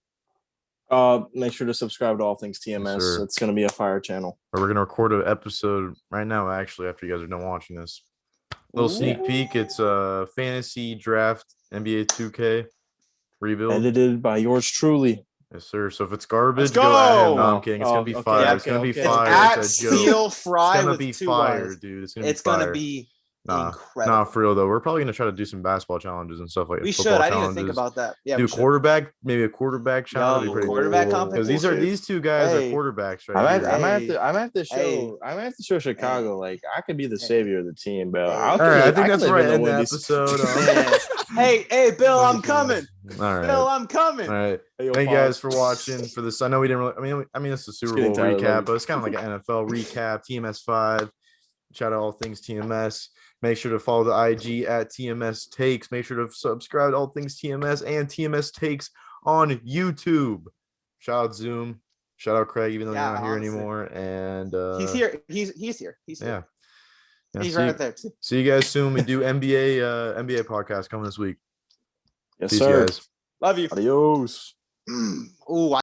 Make sure to subscribe to All Things TMS. sir. It's gonna be a fire channel. or we're gonna record an episode right now. Actually, after you guys are done watching this, little sneak peek. It's a fantasy draft NBA 2K rebuild. Edited by yours truly. Yes, sir. So if it's garbage, Let's at him. go! No, I'm kidding. It's gonna be Okay, fire. okay, It's gonna be okay. It's fire. at It's a joke. Steel It's Fry gonna with be 2 fire, Ys. dude. It's gonna It's be fire. gonna be Nah, incredible. for real though. We're probably gonna try to do some basketball challenges and stuff like We should. football I didn't even think challenges. about that. Yeah, Do we should. quarterback, maybe a quarterback challenge. That'd be pretty quarterback cool. competition. Because these two guys Hey. are quarterbacks I right might, here. I might have Hey. to. I might have to show. Hey. I might have to show Chicago. Like I could be the savior of the team, bro. Hey. I'll All right, I live- think can that's live where I in end the Wendy's. episode. Hey, Bill, I'm coming. All right. Bill, I'm coming. All right. Hey, yo, Thank you guys pause. for watching for this. I know we didn't really. I mean, it's a Super getting Bowl tired of recap, it. but it's kind of like an NFL recap. TMS 5. Shout out All Things TMS. Make sure to follow the IG at TMS Takes. Make sure to subscribe to All Things TMS and TMS Takes on YouTube. Shout out Zoom. Shout out Craig, even though Yeah, you're not here honestly. anymore. And He's here. He's here. Yeah. He's see, right there too. see you guys soon. We do NBA podcast coming this week. Yes, Peace, sir. guys. Love you. Adios. Ooh,